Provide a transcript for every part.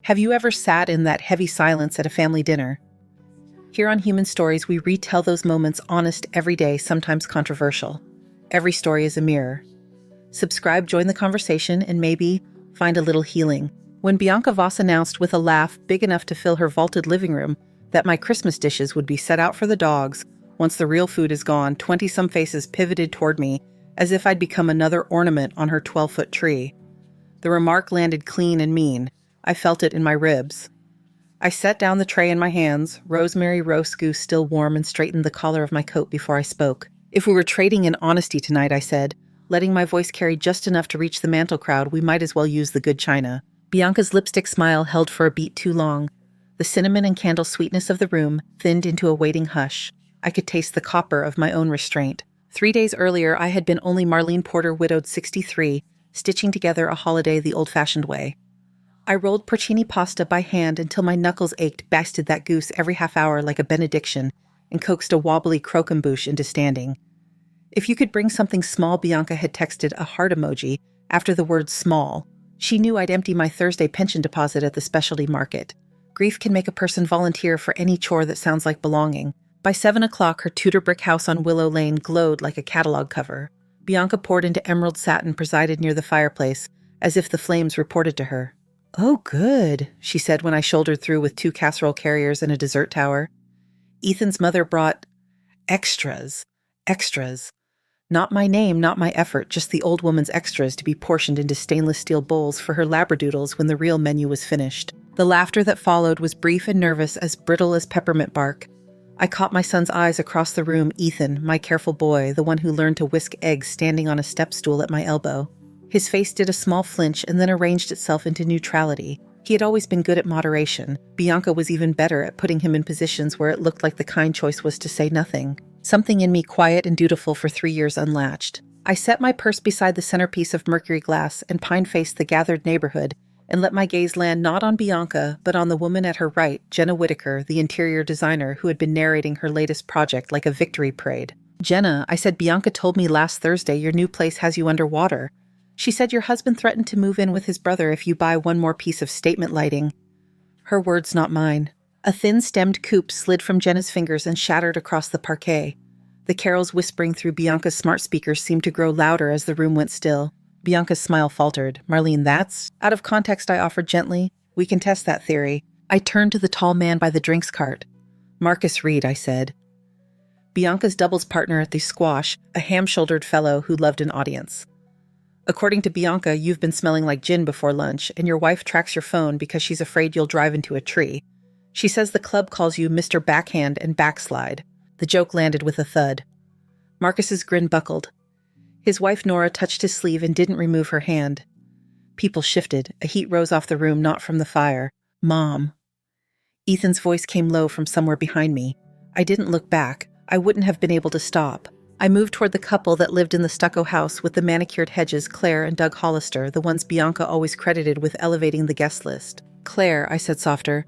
Have you ever sat in that heavy silence at a family dinner? Here on Human Stories, we retell those moments honest, everyday, sometimes controversial. Every story is a mirror. Subscribe, join the conversation, and maybe find a little healing. When Bianca Voss announced with a laugh big enough to fill her vaulted living room that my Christmas dishes would be set out for the dogs once the real food is gone, 20-some faces pivoted toward me as if I'd become another ornament on her 12-foot tree. The remark landed clean and mean. I felt it in my ribs. I set down the tray in my hands, rosemary roast goose still warm, and straightened the collar of my coat before I spoke. If we were trading in honesty tonight, I said, letting my voice carry just enough to reach the mantel crowd, we might as well use the good china. Bianca's lipstick smile held for a beat too long. The cinnamon and candle sweetness of the room thinned into a waiting hush. I could taste the copper of my own restraint. 3 days earlier, I had been only Marlene Porter, widowed 63, stitching together a holiday the old-fashioned way. I rolled porcini pasta by hand until my knuckles ached, basted that goose every half hour like a benediction, and coaxed a wobbly croquembouche into standing. If you could bring something small, Bianca had texted a heart emoji after the word small. She knew I'd empty my Thursday pension deposit at the specialty market. Grief can make a person volunteer for any chore that sounds like belonging. By 7 o'clock, her Tudor brick house on Willow Lane glowed like a catalog cover. Bianca poured into emerald satin presided near the fireplace, as if the flames reported to her. "Oh, good," she said when I shouldered through with 2 casserole carriers and a dessert tower. Ethan's mother brought extras. Not my name, not my effort, just the old woman's extras to be portioned into stainless steel bowls for her labradoodles when the real menu was finished. The laughter that followed was brief and nervous, as brittle as peppermint bark. I caught my son's eyes across the room, Ethan, my careful boy, the one who learned to whisk eggs standing on a step stool at my elbow. His face did a small flinch and then arranged itself into neutrality. He had always been good at moderation. Bianca was even better at putting him in positions where it looked like the kind choice was to say nothing. Something in me, quiet and dutiful for 3 years, unlatched. I set my purse beside the centerpiece of mercury glass and pine-faced the gathered neighborhood and let my gaze land not on Bianca, but on the woman at her right, Jenna Whitaker, the interior designer who had been narrating her latest project like a victory parade. "Jenna," I said, "Bianca told me last Thursday your new place has you underwater. She said your husband threatened to move in with his brother if you buy one more piece of statement lighting." Her words, not mine. A thin-stemmed coupe slid from Jenna's fingers and shattered across the parquet. The carols whispering through Bianca's smart speakers seemed to grow louder as the room went still. Bianca's smile faltered. "Marlene, that's..." Out of context, I offered gently. "We can test that theory." I turned to the tall man by the drinks cart. "Marcus Reed," I said. Bianca's doubles partner at the squash, a ham-shouldered fellow who loved an audience. "According to Bianca, you've been smelling like gin before lunch, and your wife tracks your phone because she's afraid you'll drive into a tree. She says the club calls you Mr. Backhand and Backslide." The joke landed with a thud. Marcus's grin buckled. His wife Nora touched his sleeve and didn't remove her hand. People shifted. A heat rose off the room, not from the fire. "Mom." Ethan's voice came low from somewhere behind me. I didn't look back. I wouldn't have been able to stop. I moved toward the couple that lived in the stucco house with the manicured hedges, Claire and Doug Hollister, the ones Bianca always credited with elevating the guest list. "Claire," I said softer,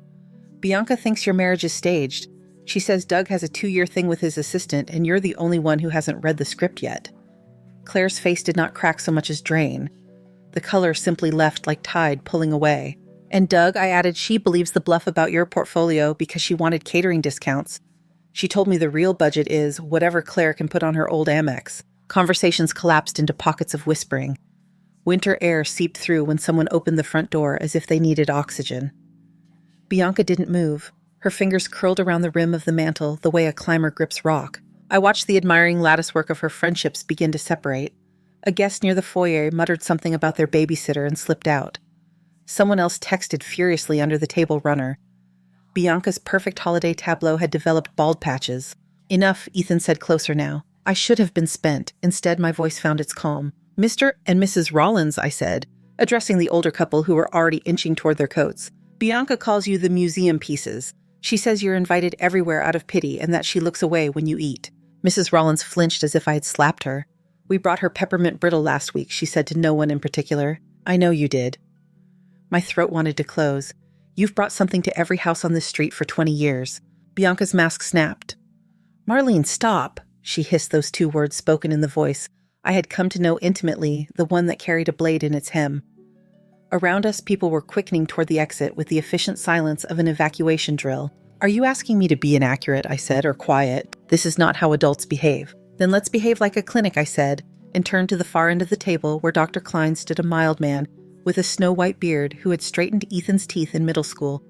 "Bianca thinks your marriage is staged. She says Doug has a 2-year thing with his assistant, and you're the only one who hasn't read the script yet." Claire's face did not crack so much as drain. The color simply left like tide pulling away. "And Doug," I added, "she believes the bluff about your portfolio because she wanted catering discounts. She told me the real budget is whatever Claire can put on her old Amex." Conversations collapsed into pockets of whispering. Winter air seeped through when someone opened the front door as if they needed oxygen. Bianca didn't move. Her fingers curled around the rim of the mantel the way a climber grips rock. I watched the admiring latticework of her friendships begin to separate. A guest near the foyer muttered something about their babysitter and slipped out. Someone else texted furiously under the table runner. Bianca's perfect holiday tableau had developed bald patches. "Enough," Ethan said closer now. I should have been spent. Instead, my voice found its calm. "Mr. and Mrs. Rollins," I said, addressing the older couple who were already inching toward their coats. "Bianca calls you the museum pieces. She says you're invited everywhere out of pity and that she looks away when you eat." Mrs. Rollins flinched as if I had slapped her. "We brought her peppermint brittle last week," she said to no one in particular. "I know you did." My throat wanted to close. "You've brought something to every house on this street for 20 years. Bianca's mask snapped. "Marlene, stop," she hissed those 2 words spoken in the voice I had come to know intimately, the one that carried a blade in its hem. Around us, people were quickening toward the exit with the efficient silence of an evacuation drill. "Are you asking me to be inaccurate?" I said, "or quiet? This is not how adults behave." "Then let's behave like a clinic," I said, and turned to the far end of the table where Dr. Klein stood, a mild man with a snow-white beard who had straightened Ethan's teeth in middle school.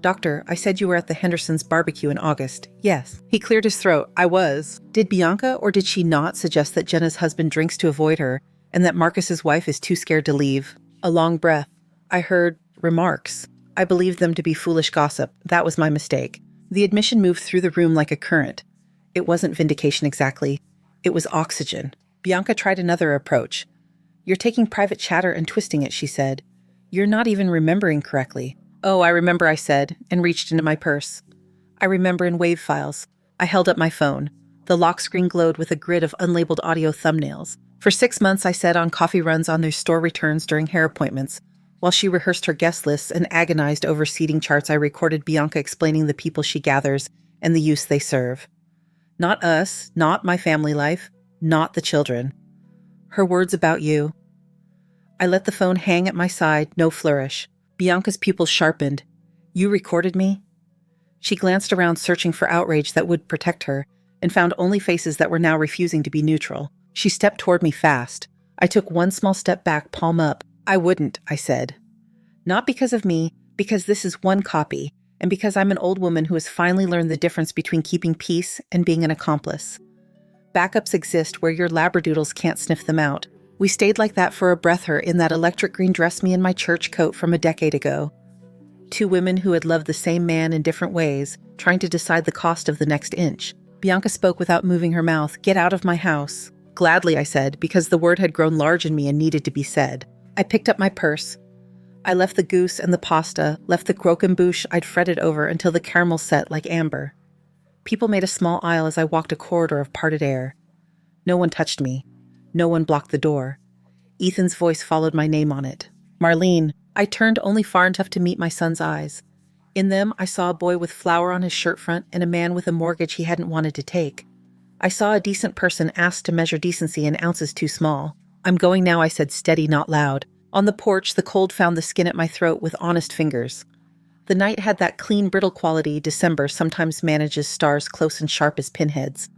"Doctor, I said you were at the Hendersons' barbecue in August." "Yes." He cleared his throat. "I was." Did Bianca or did she not suggest that Jenna's husband drinks to avoid her and that Marcus's wife is too scared to leave? A long breath. I heard remarks. I believed them to be foolish gossip. That was my mistake. The admission moved through the room like a current. It wasn't vindication exactly. It was oxygen. Bianca tried another approach. "You're taking private chatter and twisting it," she said. "You're not even remembering correctly." "Oh, I remember," I said, and reached into my purse. "I remember in WAV files." I held up my phone. The lock screen glowed with a grid of unlabeled audio thumbnails. For 6 months, I sat on coffee runs on their store returns during hair appointments. While she rehearsed her guest lists and agonized over seating charts, I recorded Bianca explaining the people she gathers and the use they serve. Not us, not my family life, not the children. Her words about you. I let the phone hang at my side, no flourish. Bianca's pupils sharpened. "You recorded me?" She glanced around, searching for outrage that would protect her, and found only faces that were now refusing to be neutral. She stepped toward me fast. I took one small step back, palm up. "I wouldn't," I said. "Not because of me, because this is one copy, and because I'm an old woman who has finally learned the difference between keeping peace and being an accomplice. Backups exist where your labradoodles can't sniff them out." We stayed like that for a breath, her in that electric green dress, me in my church coat from a decade ago. Two women who had loved the same man in different ways, trying to decide the cost of the next inch. Bianca spoke without moving her mouth. "Get out of my house." "Gladly," I said, because the word had grown large in me and needed to be said. I picked up my purse. I left the goose and the pasta, left the croquembouche I'd fretted over until the caramel set like amber. People made a small aisle as I walked a corridor of parted air. No one touched me. No one blocked the door. Ethan's voice followed my name on it. "Marlene." I turned only far enough to meet my son's eyes. In them, I saw a boy with flour on his shirt front and a man with a mortgage he hadn't wanted to take. I saw a decent person asked to measure decency in ounces too small. "I'm going now," I said, steady, not loud. On the porch, the cold found the skin at my throat with honest fingers. The night had that clean, brittle quality December sometimes manages stars close and sharp as pinheads.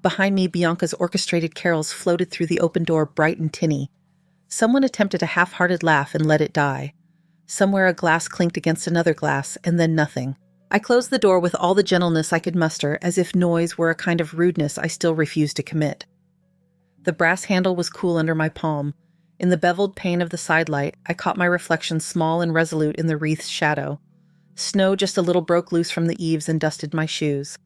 Behind me, Bianca's orchestrated carols floated through the open door, bright and tinny. Someone attempted a half-hearted laugh and let it die. Somewhere a glass clinked against another glass, and then nothing. I closed the door with all the gentleness I could muster, as if noise were a kind of rudeness I still refused to commit. The brass handle was cool under my palm. In the beveled pane of the sidelight, I caught my reflection small and resolute in the wreath's shadow. Snow just a little broke loose from the eaves and dusted my shoes.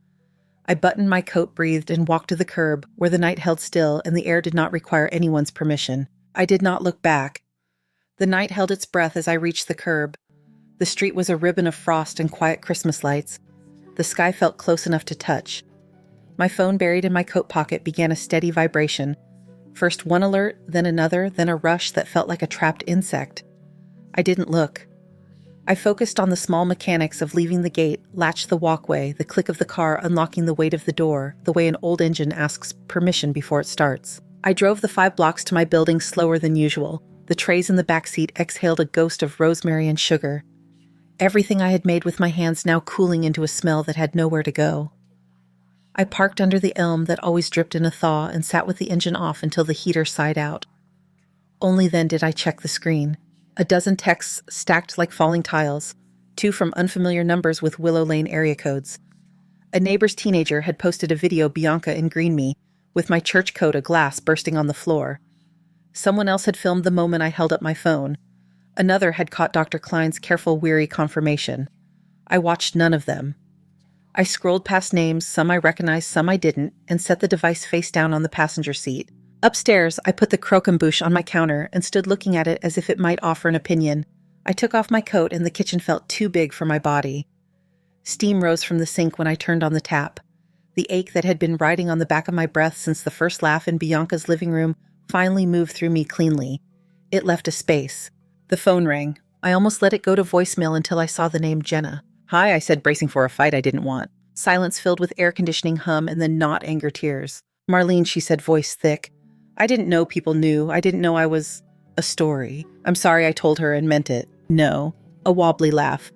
I buttoned my coat, breathed, and walked to the curb, where the night held still and the air did not require anyone's permission. I did not look back. The night held its breath as I reached the curb. The street was a ribbon of frost and quiet Christmas lights. The sky felt close enough to touch. My phone, buried in my coat pocket, began a steady vibration. First one alert, then another, then a rush that felt like a trapped insect. I didn't look. I focused on the small mechanics of leaving the gate, latched the walkway, the click of the car unlocking the weight of the door, the way an old engine asks permission before it starts. I drove the 5 blocks to my building slower than usual. The trays in the back seat exhaled a ghost of rosemary and sugar. Everything I had made with my hands now cooling into a smell that had nowhere to go. I parked under the elm that always dripped in a thaw and sat with the engine off until the heater sighed out. Only then did I check the screen. A dozen texts stacked like falling tiles, 2 from unfamiliar numbers with Willow Lane area codes. A neighbor's teenager had posted a video Bianca in green me, with my church coat, a glass bursting on the floor. Someone else had filmed the moment I held up my phone. Another had caught Dr. Klein's careful, weary confirmation. I watched none of them. I scrolled past names, some I recognized, some I didn't, and set the device face down on the passenger seat. Upstairs, I put the croquembouche on my counter and stood looking at it as if it might offer an opinion. I took off my coat and the kitchen felt too big for my body. Steam rose from the sink when I turned on the tap. The ache that had been riding on the back of my breath since the first laugh in Bianca's living room finally moved through me cleanly. It left a space. The phone rang. I almost let it go to voicemail until I saw the name Jenna. "Hi," I said, bracing for a fight I didn't want. Silence filled with air conditioning hum and then not anger tears. "Marlene," she said, voice thick. "I didn't know people knew. I didn't know I was..." A story. I'm sorry I told her and meant it. No. A wobbly laugh.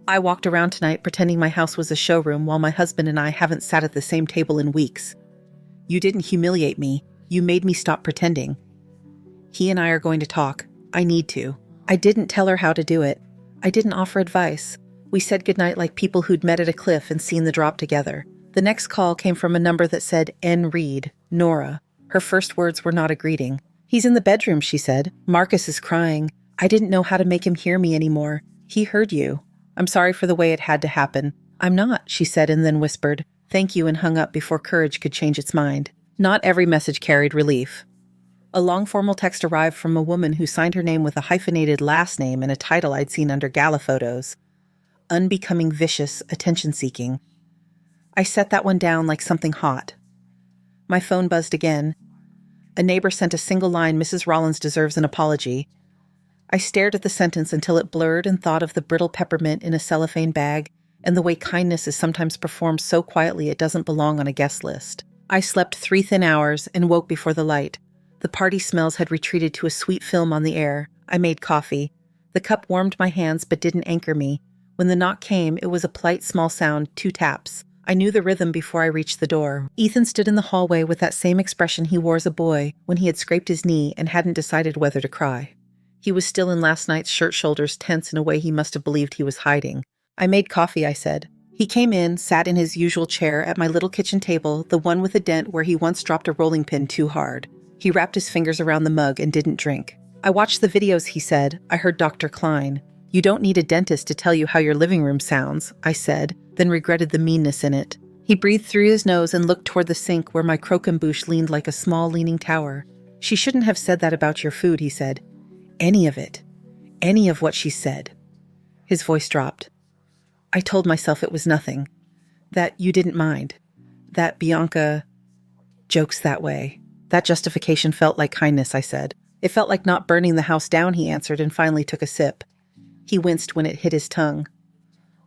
I walked around tonight pretending my house was a showroom while my husband and I haven't sat at the same table in weeks. You didn't humiliate me. You made me stop pretending. He and I are going to talk. I need to. I didn't tell her how to do it. I didn't offer advice. We said goodnight like people who'd met at a cliff and seen the drop together. The next call came from a number that said N. Reed, Nora. Her first words were not a greeting. He's in the bedroom, she said. Marcus is crying. I didn't know how to make him hear me anymore. He heard you. I'm sorry for the way it had to happen. I'm not, she said and then whispered, thank you, and hung up before courage could change its mind. Not every message carried relief. A long formal text arrived from a woman who signed her name with a hyphenated last name and a title I'd seen under gala photos. Unbecoming, vicious, attention-seeking. I set that one down like something hot. My phone buzzed again. A neighbor sent a single line, Mrs. Rollins deserves an apology. I stared at the sentence until it blurred and thought of the brittle peppermint in a cellophane bag and the way kindness is sometimes performed so quietly it doesn't belong on a guest list. I slept 3 thin hours and woke before the light. The party smells had retreated to a sweet film on the air. I made coffee. The cup warmed my hands but didn't anchor me. When the knock came, it was a polite small sound, 2 taps. I knew the rhythm before I reached the door. Ethan stood in the hallway with that same expression he wore as a boy when he had scraped his knee and hadn't decided whether to cry. He was still in last night's shirt shoulders, tense in a way he must have believed he was hiding. I made coffee, I said. He came in, sat in his usual chair at my little kitchen table, the one with a dent where he once dropped a rolling pin too hard. He wrapped his fingers around the mug and didn't drink. I watched the videos, he said. I heard Dr. Klein. You don't need a dentist to tell you how your living room sounds, I said, then regretted the meanness in it. He breathed through his nose and looked toward the sink where my croquembouche leaned like a small leaning tower. She shouldn't have said that about your food, he said. Any of it. Any of what she said. His voice dropped. I told myself it was nothing. That you didn't mind. That Bianca jokes that way. That justification felt like kindness, I said. It felt like not burning the house down, he answered, and finally took a sip. He winced when it hit his tongue.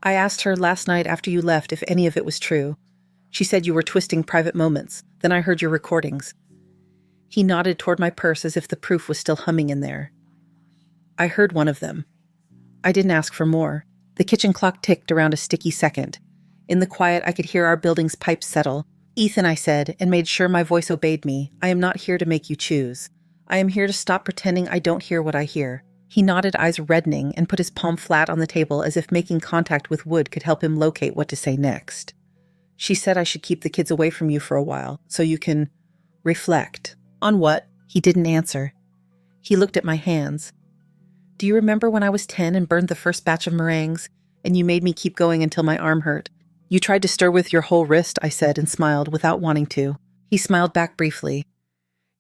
I asked her last night after you left if any of it was true. She said you were twisting private moments. Then I heard your recordings. He nodded toward my purse as if the proof was still humming in there. I heard one of them. I didn't ask for more. The kitchen clock ticked around a sticky second. In the quiet, I could hear our building's pipes settle. Ethan, I said, and made sure my voice obeyed me. I am not here to make you choose. I am here to stop pretending I don't hear what I hear. He nodded, eyes reddening, and put his palm flat on the table as if making contact with wood could help him locate what to say next. She said I should keep the kids away from you for a while, so you can reflect. On what? He didn't answer. He looked at my hands. Do you remember when I was 10 and burned the first batch of meringues, and you made me keep going until my arm hurt? You tried to stir with your whole wrist, I said, and smiled without wanting to. He smiled back briefly.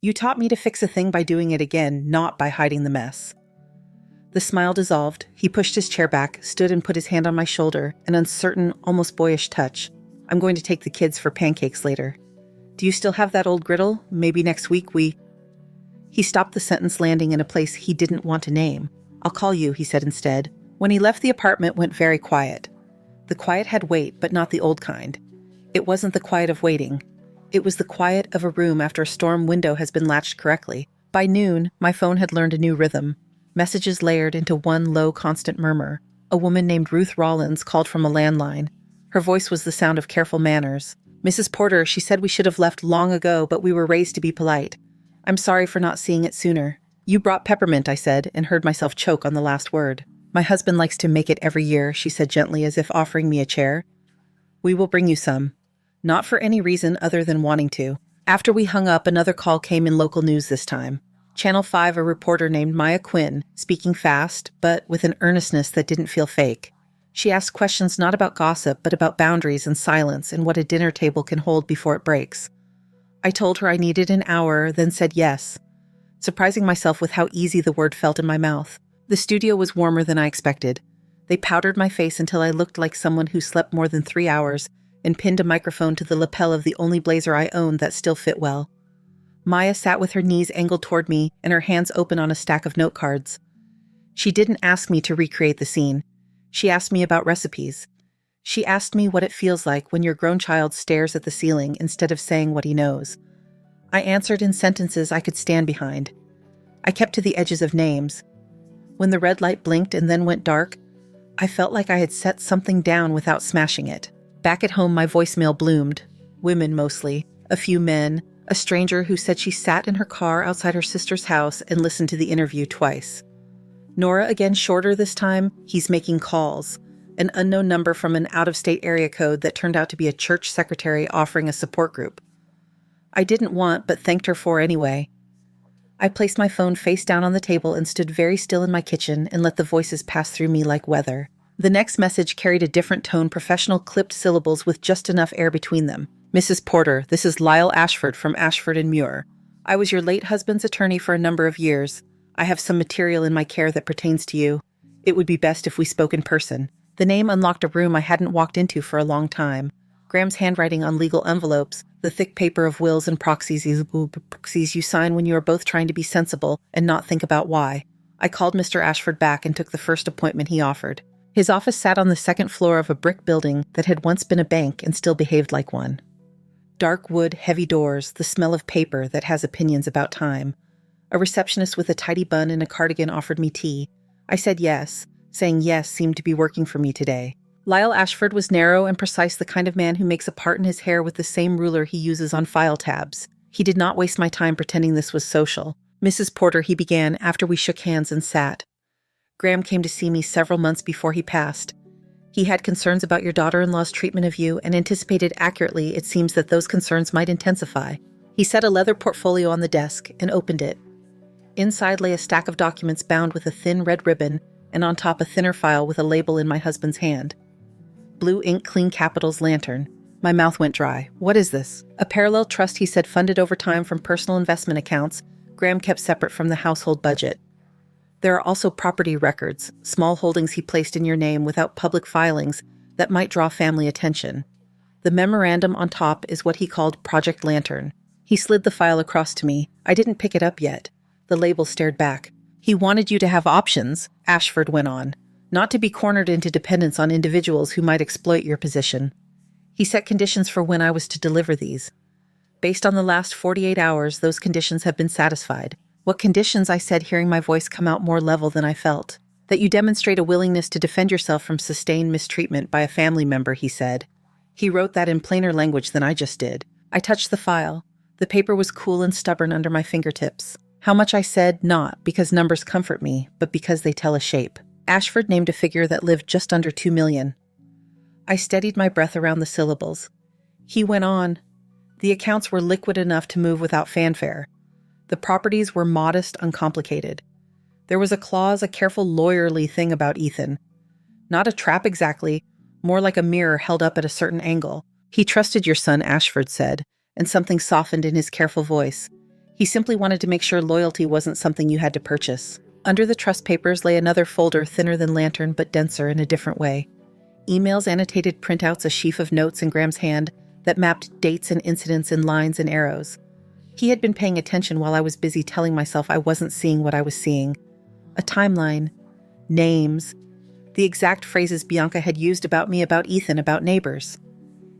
You taught me to fix a thing by doing it again, not by hiding the mess. The smile dissolved. He pushed his chair back, stood and put his hand on my shoulder, an uncertain, almost boyish touch. I'm going to take the kids for pancakes later. Do you still have that old griddle? Maybe next week we... He stopped the sentence, landing in a place he didn't want to name. I'll call you, he said instead. When he left, the apartment went very quiet. The quiet had weight, but not the old kind. It wasn't the quiet of waiting. It was the quiet of a room after a storm window has been latched correctly. By noon, my phone had learned a new rhythm. Messages layered into one low, constant murmur. A woman named Ruth Rollins called from a landline. Her voice was the sound of careful manners. Mrs. Porter, she said we should have left long ago, but we were raised to be polite. I'm sorry for not seeing it sooner. You brought peppermint, I said, and heard myself choke on the last word. My husband likes to make it every year, she said gently, as if offering me a chair. We will bring you some. Not for any reason other than wanting to. After we hung up, another call came in local news this time. Channel 5, a reporter named Maya Quinn, speaking fast, but with an earnestness that didn't feel fake. She asked questions not about gossip, but about boundaries and silence and what a dinner table can hold before it breaks. I told her I needed an hour, then said yes, surprising myself with how easy the word felt in my mouth. The studio was warmer than I expected. They powdered my face until I looked like someone who slept more than 3 hours and pinned a microphone to the lapel of the only blazer I owned that still fit well. Maya sat with her knees angled toward me and her hands open on a stack of note cards. She didn't ask me to recreate the scene. She asked me about recipes. She asked me what it feels like when your grown child stares at the ceiling instead of saying what he knows. I answered in sentences I could stand behind. I kept to the edges of names. When the red light blinked and then went dark, I felt like I had set something down without smashing it. Back at home, my voicemail bloomed. Women mostly, a few men, a stranger who said she sat in her car outside her sister's house and listened to the interview twice. Nora again, shorter this time, he's making calls. An unknown number from an out-of-state area code that turned out to be a church secretary offering a support group. I didn't want, but thanked her for anyway. I placed my phone face down on the table and stood very still in my kitchen and let the voices pass through me like weather. The next message carried a different tone, professional clipped syllables with just enough air between them. Mrs. Porter, this is Lyle Ashford from Ashford and Muir. I was your late husband's attorney for a number of years. I have some material in my care that pertains to you. It would be best if we spoke in person. The name unlocked a room I hadn't walked into for a long time. Graham's handwriting on legal envelopes, the thick paper of wills and proxies you sign when you are both trying to be sensible and not think about why. I called Mr. Ashford back and took the first appointment he offered. His office sat on the second floor of a brick building that had once been a bank and still behaved like one. Dark wood, heavy doors, the smell of paper that has opinions about time. A receptionist with a tidy bun and a cardigan offered me tea. I said yes. Saying yes seemed to be working for me today. Lyle Ashford was narrow and precise, the kind of man who makes a part in his hair with the same ruler he uses on file tabs. He did not waste my time pretending this was social. Mrs. Porter, he began after we shook hands and sat. Graham came to see me several months before he passed. He had concerns about your daughter-in-law's treatment of you and anticipated accurately it seems that those concerns might intensify. He set a leather portfolio on the desk and opened it. Inside lay a stack of documents bound with a thin red ribbon and on top a thinner file with a label in my husband's hand. Blue ink, clean capitals, Lantern. My mouth went dry. What is this? A parallel trust, he said, funded over time from personal investment accounts Graham kept separate from the household budget. There are also property records, small holdings he placed in your name without public filings that might draw family attention. The memorandum on top is what he called Project Lantern. He slid the file across to me. I didn't pick it up yet. The label stared back. He wanted you to have options, Ashford went on, not to be cornered into dependence on individuals who might exploit your position. He set conditions for when I was to deliver these. Based on the last 48 hours, those conditions have been satisfied. What conditions? I said, hearing my voice come out more level than I felt. That you demonstrate a willingness to defend yourself from sustained mistreatment by a family member, he said. He wrote that in plainer language than I just did. I touched the file. The paper was cool and stubborn under my fingertips. How much I said, not because numbers comfort me, but because they tell a shape. Ashford named a figure that lived just under 2 million. I steadied my breath around the syllables. He went on. The accounts were liquid enough to move without fanfare. The properties were modest, uncomplicated. There was a clause, a careful lawyerly thing about Ethan. Not a trap exactly, more like a mirror held up at a certain angle. He trusted your son, Ashford said, and something softened in his careful voice. He simply wanted to make sure loyalty wasn't something you had to purchase. Under the trust papers lay another folder thinner than Lantern but denser in a different way. Emails, annotated printouts, a sheaf of notes in Graham's hand that mapped dates and incidents in lines and arrows. He had been paying attention while I was busy telling myself I wasn't seeing what I was seeing. A timeline. Names. The exact phrases Bianca had used about me, about Ethan, about neighbors.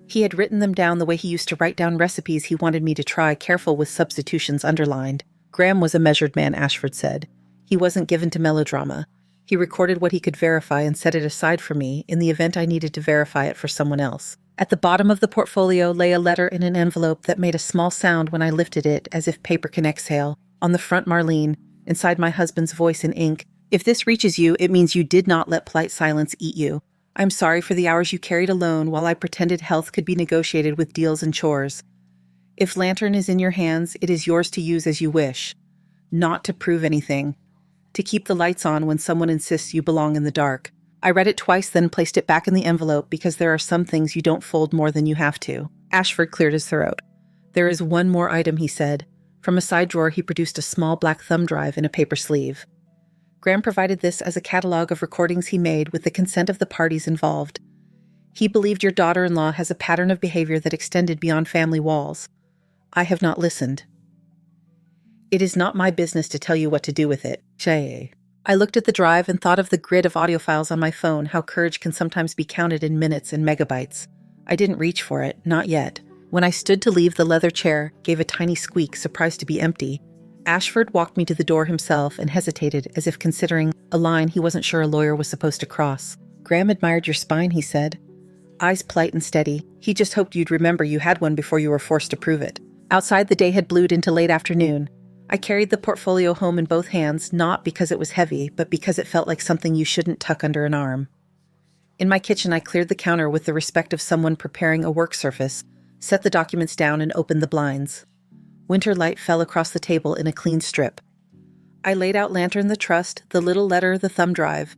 He had written them down the way he used to write down recipes he wanted me to try, careful with substitutions underlined. Graham was a measured man, Ashford said. He wasn't given to melodrama. He recorded what he could verify and set it aside for me in the event I needed to verify it for someone else. At the bottom of the portfolio lay a letter in an envelope that made a small sound when I lifted it, as if paper can exhale. On the front, Marlene. Inside, my husband's voice in ink. If this reaches you, it means you did not let polite silence eat you. I'm sorry for the hours you carried alone while I pretended health could be negotiated with deals and chores. If Lantern is in your hands, it is yours to use as you wish. Not to prove anything. To keep the lights on when someone insists you belong in the dark. I read it twice, then placed it back in the envelope because there are some things you don't fold more than you have to. Ashford cleared his throat. There is one more item, he said. From a side drawer, he produced a small black thumb drive in a paper sleeve. Graham provided this as a catalog of recordings he made with the consent of the parties involved. He believed your daughter-in-law has a pattern of behavior that extended beyond family walls. I have not listened. It is not my business to tell you what to do with it. Shay. I looked at the drive and thought of the grid of audio files on my phone, how courage can sometimes be counted in minutes and megabytes. I didn't reach for it, not yet. When I stood to leave, the leather chair gave a tiny squeak, surprised to be empty. Ashford walked me to the door himself and hesitated, as if considering a line he wasn't sure a lawyer was supposed to cross. Graham admired your spine, he said. Eyes polite and steady. He just hoped you'd remember you had one before you were forced to prove it. Outside, the day had blued into late afternoon. I carried the portfolio home in both hands, not because it was heavy, but because it felt like something you shouldn't tuck under an arm. In my kitchen, I cleared the counter with the respect of someone preparing a work surface, set the documents down, and opened the blinds. Winter light fell across the table in a clean strip. I laid out Lantern the Trust, the little letter, the thumb drive.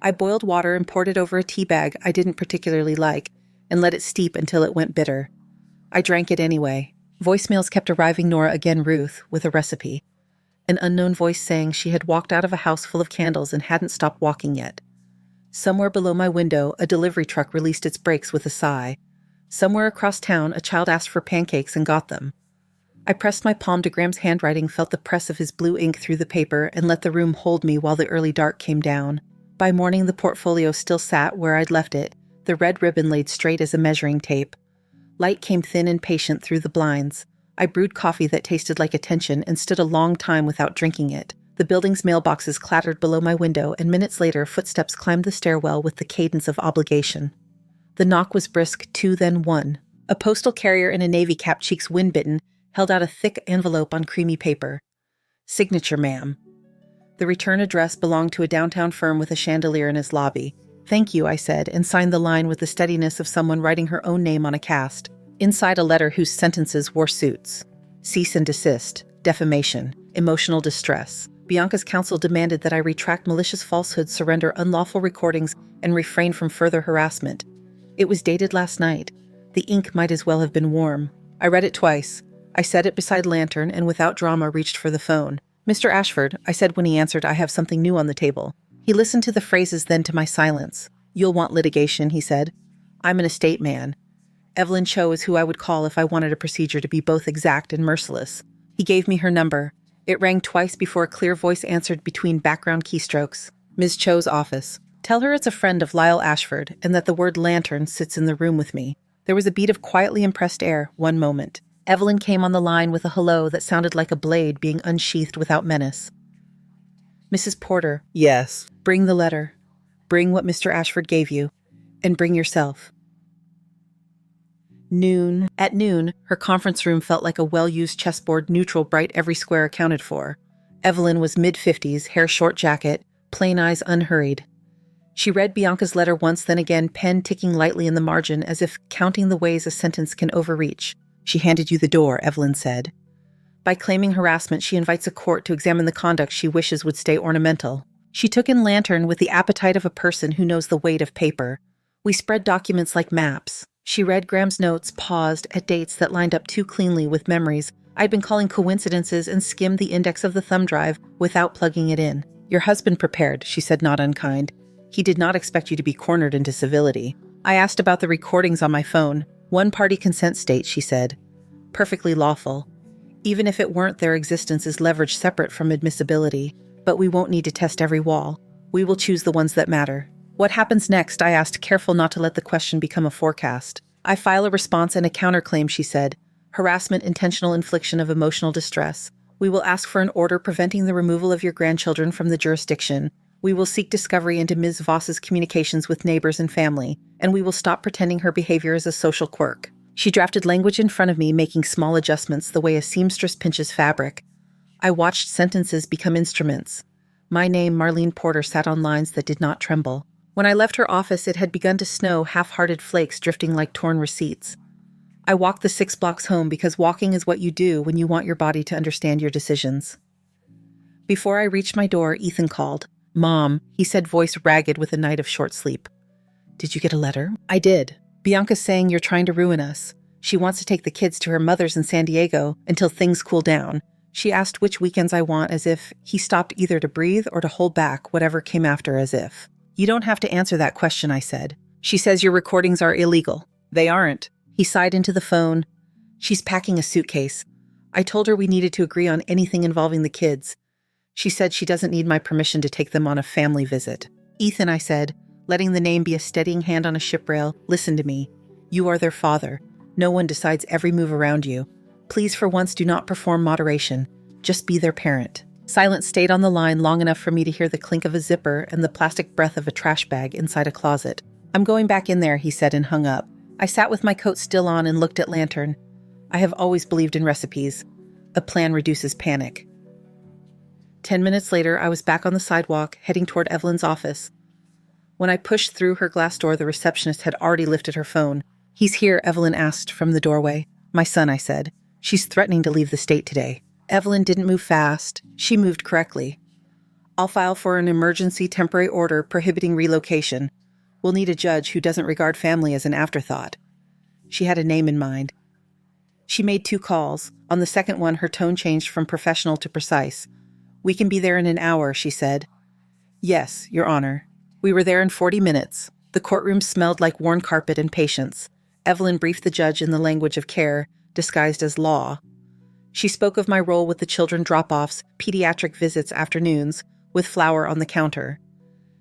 I boiled water and poured it over a tea bag I didn't particularly like, and let it steep until it went bitter. I drank it anyway. Voicemails kept arriving. Nora again, Ruth, with a recipe. An unknown voice saying she had walked out of a house full of candles and hadn't stopped walking yet. Somewhere below my window, a delivery truck released its brakes with a sigh. Somewhere across town, a child asked for pancakes and got them. I pressed my palm to Graham's handwriting, felt the press of his blue ink through the paper, and let the room hold me while the early dark came down. By morning, the portfolio still sat where I'd left it, the red ribbon laid straight as a measuring tape. Light came thin and patient through the blinds. I brewed coffee that tasted like attention and stood a long time without drinking it. The building's mailboxes clattered below my window, and minutes later, footsteps climbed the stairwell with the cadence of obligation. The knock was brisk, 2, then 1. A postal carrier in a navy cap, cheeks wind-bitten, held out a thick envelope on creamy paper. Signature, ma'am. The return address belonged to a downtown firm with a chandelier in its lobby. Thank you, I said, and signed the line with the steadiness of someone writing her own name on a cast. Inside, a letter whose sentences wore suits. Cease and desist, defamation, emotional distress. Bianca's counsel demanded that I retract malicious falsehoods, surrender unlawful recordings, and refrain from further harassment. It was dated last night. The ink might as well have been warm. I read it twice. I set it beside Lantern and without drama reached for the phone. Mr. Ashford, I said when he answered, I have something new on the table. He listened to the phrases, then to my silence. You'll want litigation, he said. I'm an estate man. Evelyn Cho is who I would call if I wanted a procedure to be both exact and merciless. He gave me her number. It rang twice before a clear voice answered between background keystrokes. Ms. Cho's office. Tell her it's a friend of Lyle Ashford and that the word Lantern sits in the room with me. There was a beat of quietly impressed air, one moment. Evelyn came on the line with a hello that sounded like a blade being unsheathed without menace. Mrs. Porter. Yes. Bring the letter. Bring what Mr. Ashford gave you. And bring yourself. Noon. At noon, her conference room felt like a well-used chessboard, neutral, bright, every square accounted for. Evelyn was mid-50s, hair short jacket, plain eyes unhurried. She read Bianca's letter once, then again, pen ticking lightly in the margin as if counting the ways a sentence can overreach. She handed you the door, Evelyn said. By claiming harassment, she invites a court to examine the conduct she wishes would stay ornamental. She took in Lantern with the appetite of a person who knows the weight of paper. We spread documents like maps. She read Graham's notes, paused at dates that lined up too cleanly with memories I'd been calling coincidences, and skimmed the index of the thumb drive without plugging it in. Your husband prepared, she said, not unkind. He did not expect you to be cornered into civility. I asked about the recordings on my phone. One-party consent state, she said. Perfectly lawful. Even if it weren't, their existence is leverage separate from admissibility. But we won't need to test every wall. We will choose the ones that matter. What happens next? I asked, careful not to let the question become a forecast. I file a response and a counterclaim, she said. Harassment, intentional infliction of emotional distress. We will ask for an order preventing the removal of your grandchildren from the jurisdiction. We will seek discovery into Ms. Voss's communications with neighbors and family, and we will stop pretending her behavior is a social quirk. She drafted language in front of me, making small adjustments the way a seamstress pinches fabric. I watched sentences become instruments. My name, Marlene Porter, sat on lines that did not tremble. When I left her office, it had begun to snow, half-hearted flakes drifting like torn receipts. I walked the 6 blocks home because walking is what you do when you want your body to understand your decisions. Before I reached my door, Ethan called. Mom, he said, voice ragged with a night of short sleep. Did you get a letter? I did. Bianca's saying you're trying to ruin us. She wants to take the kids to her mother's in San Diego until things cool down. She asked which weekends I want, as if he stopped either to breathe or to hold back whatever came after, as if. You don't have to answer that question, I said. She says your recordings are illegal. They aren't. He sighed into the phone. She's packing a suitcase. I told her we needed to agree on anything involving the kids. She said she doesn't need my permission to take them on a family visit. Ethan, I said, letting the name be a steadying hand on a ship rail, listen to me. You are their father. No one decides every move around you. Please, for once, do not perform moderation. Just be their parent. Silence stayed on the line long enough for me to hear the clink of a zipper and the plastic breath of a trash bag inside a closet. I'm going back in there, he said and hung up. I sat with my coat still on and looked at Lantern. I have always believed in recipes. A plan reduces panic. 10 minutes later, I was back on the sidewalk, heading toward Evelyn's office. When I pushed through her glass door, the receptionist had already lifted her phone. He's here, Evelyn asked from the doorway. My son, I said. She's threatening to leave the state today. Evelyn didn't move fast. She moved correctly. I'll file for an emergency temporary order prohibiting relocation. We'll need a judge who doesn't regard family as an afterthought. She had a name in mind. She made 2 calls. On the second one, her tone changed from professional to precise. We can be there in an hour, she said. Yes, Your Honor. We were there in 40 minutes. The courtroom smelled like worn carpet and patience. Evelyn briefed the judge in the language of care, disguised as law. She spoke of my role with the children drop-offs, pediatric visits afternoons, with flour on the counter.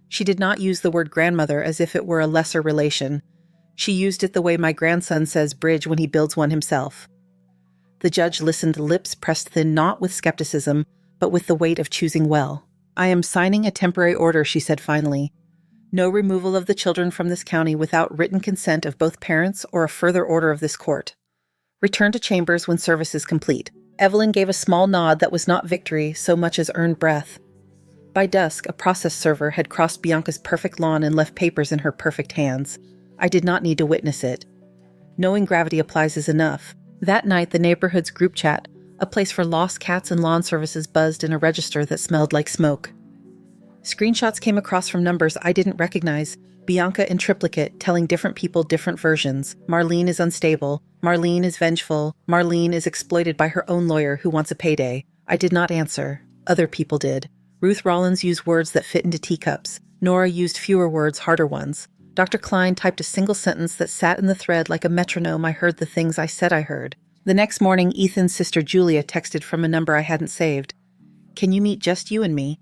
She did not use the word grandmother as if it were a lesser relation. She used it the way my grandson says bridge when he builds one himself. The judge listened, lips pressed thin, not with skepticism, but with the weight of choosing well. I am signing a temporary order, she said finally. No removal of the children from this county without written consent of both parents or a further order of this court. Return to chambers when service is complete. Evelyn gave a small nod that was not victory so much as earned breath. By dusk, a process server had crossed Bianca's perfect lawn and left papers in her perfect hands. I did not need to witness it. Knowing gravity applies is enough. That night, the neighborhood's group chat, a place for lost cats and lawn services, buzzed in a register that smelled like smoke. Screenshots came across from numbers I didn't recognize, Bianca in triplicate, telling different people different versions. Marlene is unstable. Marlene is vengeful. Marlene is exploited by her own lawyer who wants a payday. I did not answer. Other people did. Ruth Rollins used words that fit into teacups. Nora used fewer words, harder ones. Dr. Klein typed a single sentence that sat in the thread like a metronome. I heard the things I said I heard. The next morning, Ethan's sister Julia texted from a number I hadn't saved. Can you meet just you and me?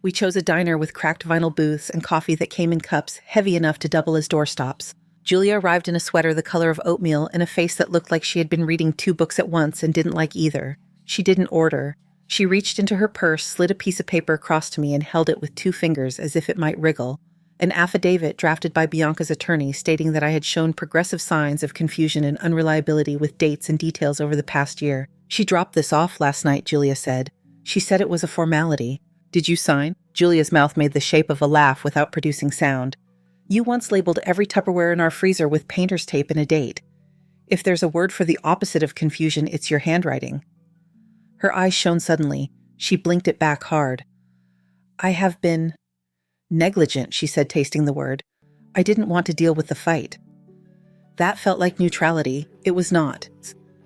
We chose a diner with cracked vinyl booths and coffee that came in cups heavy enough to double as doorstops. Julia arrived in a sweater the color of oatmeal and a face that looked like she had been reading 2 books at once and didn't like either. She didn't order. She reached into her purse, slid a piece of paper across to me, and held it with 2 fingers as if it might wriggle. An affidavit drafted by Bianca's attorney stating that I had shown progressive signs of confusion and unreliability with dates and details over the past year. She dropped this off last night, Julia said. She said it was a formality. Did you sign? Julia's mouth made the shape of a laugh without producing sound. You once labeled every Tupperware in our freezer with painter's tape and a date. If there's a word for the opposite of confusion, it's your handwriting. Her eyes shone suddenly. She blinked it back hard. I have been negligent, she said, tasting the word. I didn't want to deal with the fight. That felt like neutrality. It was not.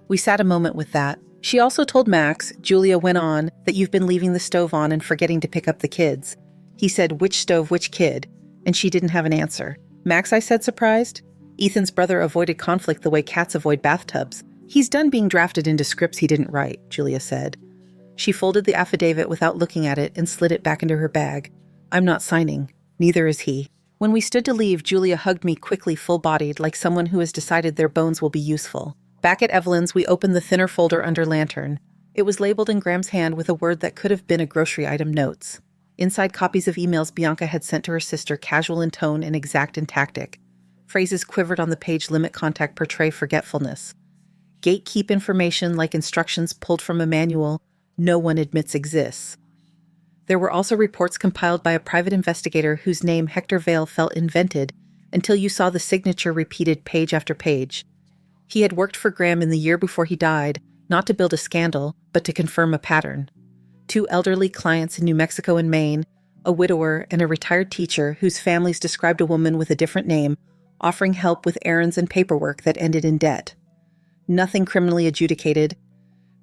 We sat a moment with that. She also told Max, Julia went on, that you've been leaving the stove on and forgetting to pick up the kids. He said, which stove, which kid? And she didn't have an answer. Max, I said, surprised. Ethan's brother avoided conflict the way cats avoid bathtubs. He's done being drafted into scripts he didn't write, Julia said. She folded the affidavit without looking at it and slid it back into her bag. I'm not signing. Neither is he. When we stood to leave, Julia hugged me quickly, full-bodied, like someone who has decided their bones will be useful. Back at Evelyn's, we opened the thinner folder under Lantern. It was labeled in Graham's hand with a word that could have been a grocery item: notes. Inside, copies of emails Bianca had sent to her sister, casual in tone and exact in tactic. Phrases quivered on the page: limit contact, portray forgetfulness. Gatekeep information like instructions pulled from a manual no one admits exists. There were also reports compiled by a private investigator whose name, Hector Vale, felt invented until you saw the signature repeated page after page. He had worked for Graham in the year before he died, not to build a scandal, but to confirm a pattern. 2 elderly clients in New Mexico and Maine, a widower and a retired teacher whose families described a woman with a different name, offering help with errands and paperwork that ended in debt. Nothing criminally adjudicated,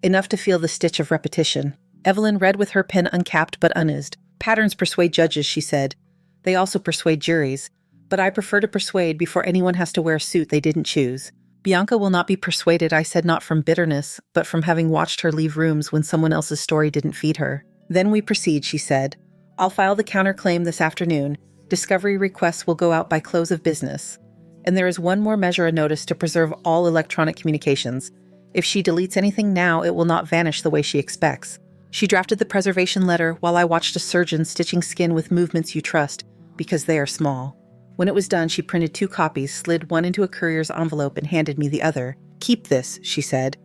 enough to feel the stitch of repetition. Evelyn read with her pen uncapped but unoozed. Patterns persuade judges, she said. They also persuade juries. But I prefer to persuade before anyone has to wear a suit they didn't choose. Bianca will not be persuaded, I said, not from bitterness, but from having watched her leave rooms when someone else's story didn't feed her. Then we proceed, she said. I'll file the counterclaim this afternoon. Discovery requests will go out by close of business. And there is one more measure, a notice to preserve all electronic communications. If she deletes anything now, it will not vanish the way she expects. She drafted the preservation letter while I watched a surgeon stitching skin with movements you trust, because they are small. When it was done, she printed 2 copies, slid one into a courier's envelope, and handed me the other. "Keep this," she said.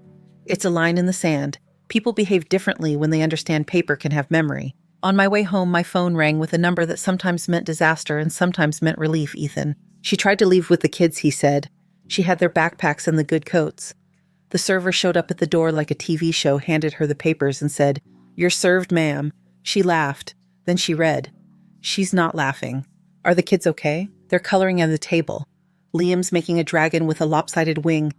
"It's a line in the sand. People behave differently when they understand paper can have memory." On my way home, my phone rang with a number that sometimes meant disaster and sometimes meant relief, Ethan. "She tried to leave with the kids," he said. "She had their backpacks and the good coats." The server showed up at the door like a TV show, handed her the papers, and said, "You're served, ma'am." She laughed. Then she read. "She's not laughing. Are the kids okay? They're coloring at the table. Liam's making a dragon with a lopsided wing.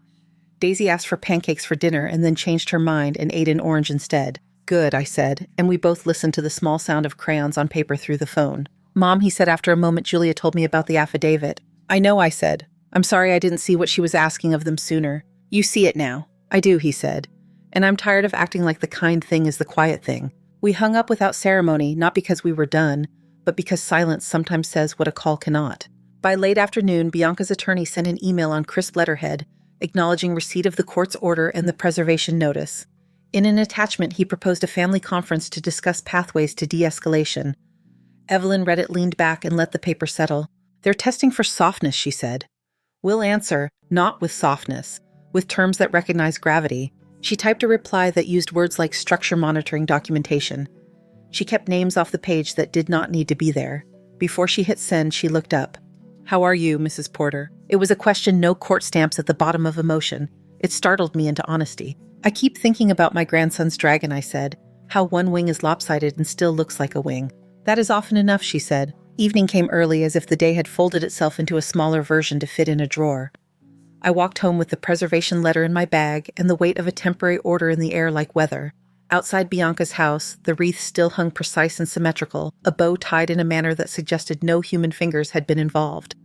Daisy asked for pancakes for dinner and then changed her mind and ate an orange instead." "Good," I said, and we both listened to the small sound of crayons on paper through the phone. "Mom," he said after a moment, "Julia told me about the affidavit." "I know," I said. "I'm sorry I didn't see what she was asking of them sooner." "You see it now." "I do," he said. "And I'm tired of acting like the kind thing is the quiet thing." We hung up without ceremony, not because we were done, but because silence sometimes says what a call cannot. By late afternoon, Bianca's attorney sent an email on crisp letterhead, acknowledging receipt of the court's order and the preservation notice. In an attachment, he proposed a family conference to discuss pathways to de-escalation. Evelyn read it, leaned back, and let the paper settle. "They're testing for softness," she said. "We'll answer, not with softness, with terms that recognize gravity." She typed a reply that used words like structure monitoring documentation. She kept names off the page that did not need to be there. Before she hit send, she looked up. "How are you, Mrs. Porter?" It was a question no court stamps at the bottom of emotion. It startled me into honesty. "I keep thinking about my grandson's dragon," I said. "How one wing is lopsided and still looks like a wing." "That is often enough," she said. Evening came early, as if the day had folded itself into a smaller version to fit in a drawer. I walked home with the preservation letter in my bag and the weight of a temporary order in the air like weather. Outside Bianca's house, the wreath still hung precise and symmetrical, a bow tied in a manner that suggested no human fingers had been involved.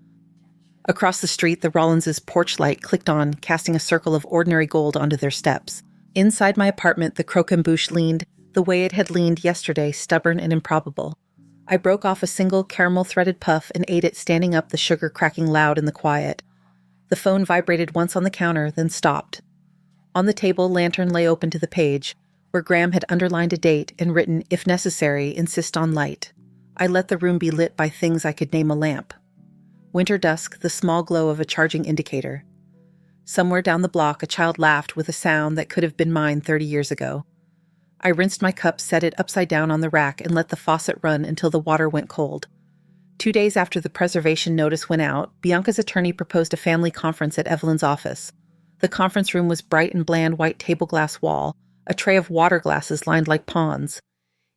Across the street, the Rollinses' porch light clicked on, casting a circle of ordinary gold onto their steps. Inside my apartment, the croquembouche leaned, the way it had leaned yesterday, stubborn and improbable. I broke off a single caramel-threaded puff and ate it, standing up, the sugar cracking loud in the quiet. The phone vibrated once on the counter, then stopped. On the table, lantern lay open to the page, where Graham had underlined a date and written, "If necessary, insist on light." I let the room be lit by things I could name a lamp. Winter dusk, the small glow of a charging indicator. Somewhere down the block, a child laughed with a sound that could have been mine 30 years ago. I rinsed my cup, set it upside down on the rack, and let the faucet run until the water went cold. 2 days after the preservation notice went out, Bianca's attorney proposed a family conference at Evelyn's office. The conference room was bright and bland white table glass wall, a tray of water glasses lined like ponds.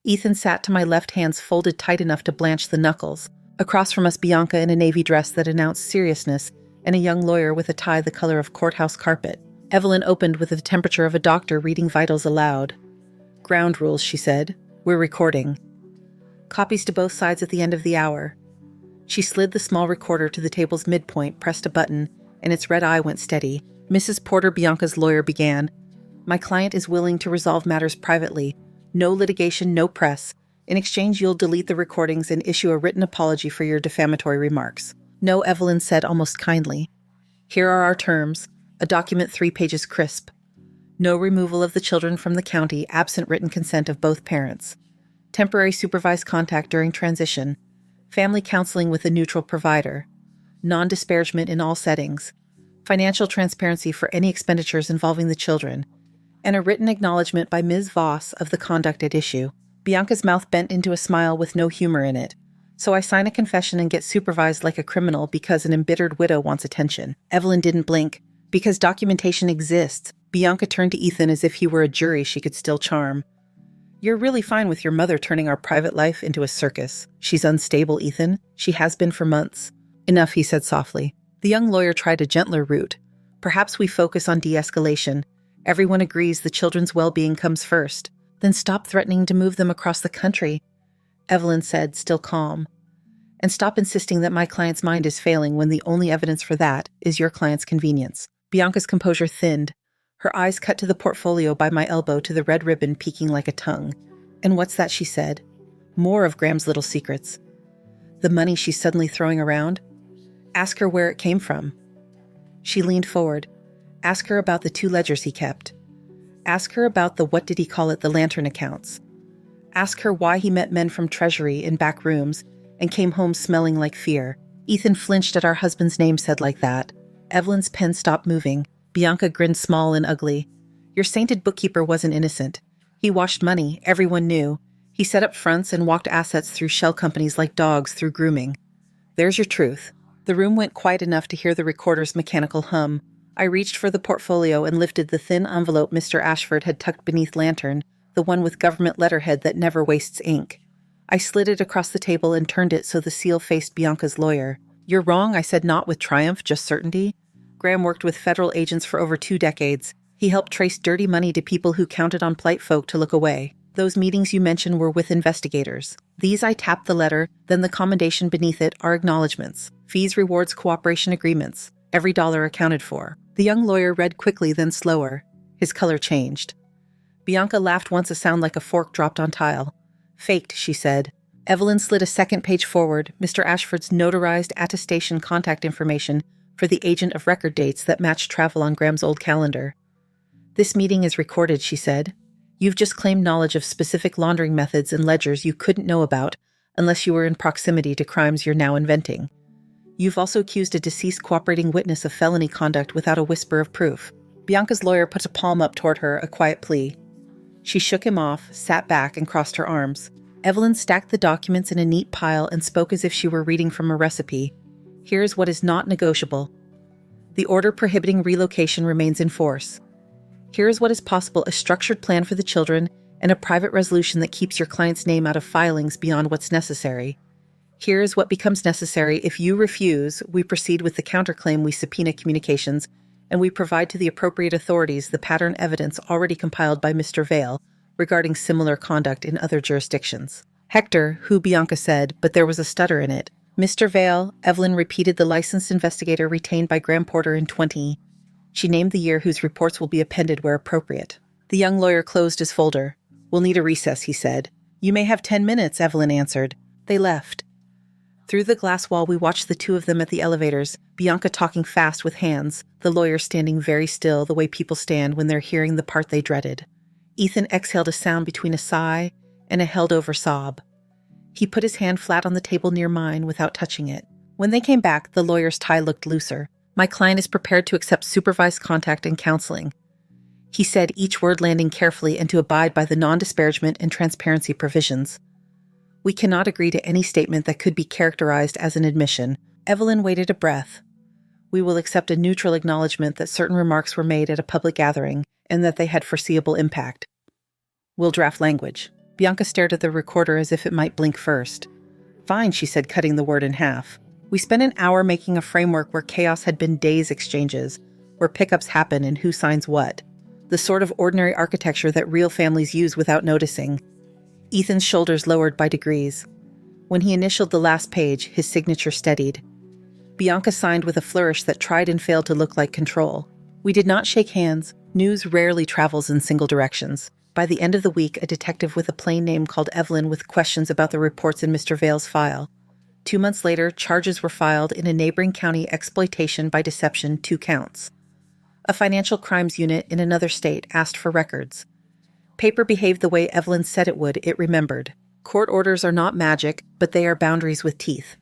Ethan sat to my left, hands folded tight enough to blanch the knuckles. Across from us, Bianca in a navy dress that announced seriousness, and a young lawyer with a tie the color of courthouse carpet. Evelyn opened with the temperature of a doctor reading vitals aloud. "Ground rules," she said. "We're recording." Copies to both sides at the end of the hour. She slid the small recorder to the table's midpoint, pressed a button, and its red eye went steady. "Mrs. Porter," Bianca's lawyer began, "my client is willing to resolve matters privately. No litigation, no press. In exchange, you'll delete the recordings and issue a written apology for your defamatory remarks." "No," Evelyn said almost kindly. "Here are our terms, a document 3 pages crisp. No removal of the children from the county, absent written consent of both parents. Temporary supervised contact during transition. Family counseling with a neutral provider. Non-disparagement in all settings. Financial transparency for any expenditures involving the children. And a written acknowledgement by Ms. Voss of the conduct at issue." Bianca's mouth bent into a smile with no humor in it. "So I sign a confession and get supervised like a criminal because an embittered widow wants attention." Evelyn didn't blink. "Because documentation exists." Bianca turned to Ethan as if he were a jury she could still charm. "You're really fine with your mother turning our private life into a circus. She's unstable, Ethan. She has been for months." "Enough," he said softly. The young lawyer tried a gentler route. "Perhaps we focus on de-escalation. Everyone agrees the children's well-being comes first. Then stop threatening to move them across the country," Evelyn said, still calm. "And stop insisting that my client's mind is failing when the only evidence for that is your client's convenience." Bianca's composure thinned. Her eyes cut to the portfolio by my elbow, to the red ribbon peeking like a tongue. "And what's that?" she said. "More of Graham's little secrets. The money she's suddenly throwing around? Ask her where it came from." She leaned forward. Ask her about the 2 ledgers he kept. Ask her about the the lantern accounts. Ask her why he met men from Treasury in back rooms and came home smelling like fear. Ethan flinched at our husband's name said like that. Evelyn's pen stopped moving. Bianca grinned small and ugly. Your sainted bookkeeper wasn't innocent. He washed money, everyone knew. He set up fronts and walked assets through shell companies like dogs through grooming. There's your truth. The room went quiet enough to hear the recorder's mechanical hum. I reached for the portfolio and lifted the thin envelope Mr. Ashford had tucked beneath Lantern, the one with government letterhead that never wastes ink. I slid it across the table and turned it so the seal faced Bianca's lawyer. You're wrong, I said, not with triumph, just certainty. Graham worked with federal agents for over 2 decades. He helped trace dirty money to people who counted on polite folk to look away. Those meetings you mentioned were with investigators. These I tapped the letter, then the commendation beneath it are acknowledgments. Fees, rewards, cooperation agreements. Every dollar accounted for. The young lawyer read quickly, then slower. His color changed. Bianca laughed once, a sound like a fork dropped on tile. Faked, she said. Evelyn slid a second page forward, Mr. Ashford's notarized attestation contact information for the agent of record dates that matched travel on Graham's old calendar. This meeting is recorded, she said. You've just claimed knowledge of specific laundering methods and ledgers you couldn't know about unless you were in proximity to crimes you're now inventing. You've also accused a deceased cooperating witness of felony conduct without a whisper of proof. Bianca's lawyer put a palm up toward her, a quiet plea. She shook him off, sat back, and crossed her arms. Evelyn stacked the documents in a neat pile and spoke as if she were reading from a recipe. Here's what is not negotiable. The order prohibiting relocation remains in force. Here's what is possible: a structured plan for the children and a private resolution that keeps your client's name out of filings beyond what's necessary. Here's what becomes necessary. If you refuse, we proceed with the counterclaim, we subpoena communications, and we provide to the appropriate authorities the pattern evidence already compiled by Mr. Vale regarding similar conduct in other jurisdictions. Hector, who Bianca said, but there was a stutter in it. Mr. Vale, Evelyn repeated, the licensed investigator retained by Graham Porter in 20. She named the year, whose reports will be appended where appropriate. The young lawyer closed his folder. We'll need a recess, he said. You may have 10 minutes, Evelyn answered. They left. Through the glass wall, we watched the 2 of them at the elevators, Bianca talking fast with hands, the lawyer standing very still, the way people stand when they're hearing the part they dreaded. Ethan exhaled a sound between a sigh and a held-over sob. He put his hand flat on the table near mine without touching it. When they came back, the lawyer's tie looked looser. My client is prepared to accept supervised contact and counseling, he said, each word landing carefully, and to abide by the non-disparagement and transparency provisions. We cannot agree to any statement that could be characterized as an admission. Evelyn waited a breath. We will accept a neutral acknowledgement that certain remarks were made at a public gathering and that they had foreseeable impact. We'll draft language. Bianca stared at the recorder as if it might blink first. Fine, she said, cutting the word in half. We spent an hour making a framework where chaos had been days exchanges, where pickups happen and who signs what. The sort of ordinary architecture that real families use without noticing. Ethan's shoulders lowered by degrees. When he initialed the last page, his signature steadied. Bianca signed with a flourish that tried and failed to look like control. We did not shake hands. News rarely travels in single directions. By the end of the week, a detective with a plain name called Evelyn with questions about the reports in Mr. Vale's file. 2 months later, charges were filed in a neighboring county, exploitation by deception, 2 counts. A financial crimes unit in another state asked for records. Paper behaved the way Evelyn said it would, it remembered. Court orders are not magic, but they are boundaries with teeth.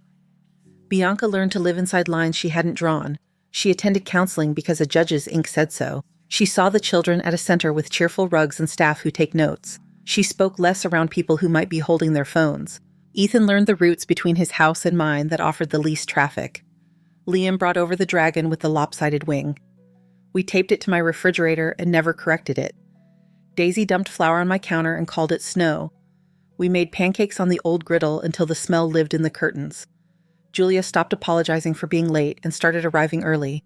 Bianca learned to live inside lines she hadn't drawn. She attended counseling because a judge's ink said so. She saw the children at a center with cheerful rugs and staff who take notes. She spoke less around people who might be holding their phones. Ethan learned the routes between his house and mine that offered the least traffic. Liam brought over the dragon with the lopsided wing. We taped it to my refrigerator and never corrected it. Daisy dumped flour on my counter and called it snow. We made pancakes on the old griddle until the smell lived in the curtains. Julia stopped apologizing for being late and started arriving early.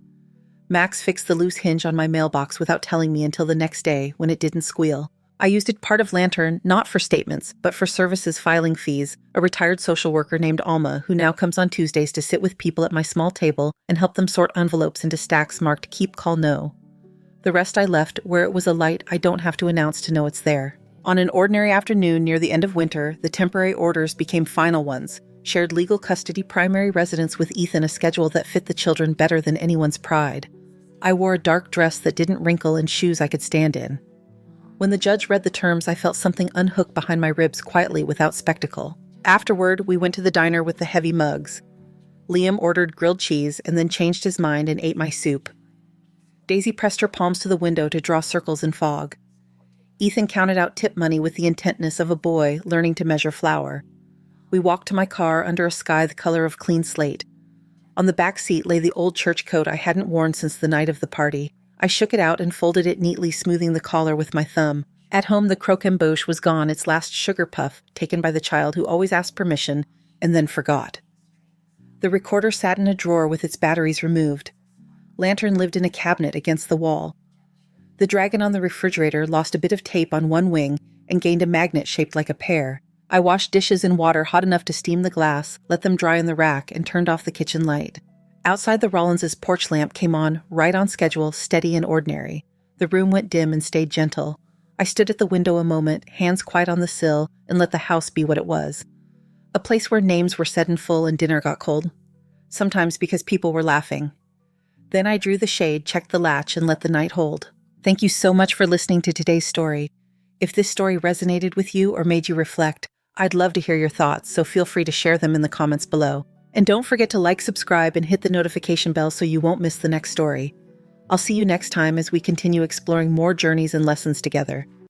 Max fixed the loose hinge on my mailbox without telling me until the next day when it didn't squeal. I used it part of Lantern, not for statements, but for services filing fees, a retired social worker named Alma, who now comes on Tuesdays to sit with people at my small table and help them sort envelopes into stacks marked Keep Call No. The rest I left where it was a light I don't have to announce to know it's there. On an ordinary afternoon near the end of winter, the temporary orders became final ones, shared legal custody primary residence with Ethan, a schedule that fit the children better than anyone's pride. I wore a dark dress that didn't wrinkle and shoes I could stand in. When the judge read the terms, I felt something unhook behind my ribs quietly without spectacle. Afterward, we went to the diner with the heavy mugs. Liam ordered grilled cheese and then changed his mind and ate my soup. Daisy pressed her palms to the window to draw circles in fog. Ethan counted out tip money with the intentness of a boy learning to measure flour. We walked to my car under a sky the color of clean slate. On the back seat lay the old church coat I hadn't worn since the night of the party. I shook it out and folded it neatly, smoothing the collar with my thumb. At home, the croquembouche was gone, its last sugar puff taken by the child who always asked permission and then forgot. The recorder sat in a drawer with its batteries removed. Lantern lived in a cabinet against the wall. The dragon on the refrigerator lost a bit of tape on one wing and gained a magnet shaped like a pear. I washed dishes in water hot enough to steam the glass, let them dry in the rack, and turned off the kitchen light. Outside, the Rollins' porch lamp came on, right on schedule, steady and ordinary. The room went dim and stayed gentle. I stood at the window a moment, hands quiet on the sill, and let the house be what it was. A place where names were said in full and dinner got cold. Sometimes because people were laughing. Then I drew the shade, checked the latch, and let the night hold. Thank you so much for listening to today's story. If this story resonated with you or made you reflect, I'd love to hear your thoughts, so feel free to share them in the comments below. And don't forget to like, subscribe, and hit the notification bell so you won't miss the next story. I'll see you next time as we continue exploring more journeys and lessons together.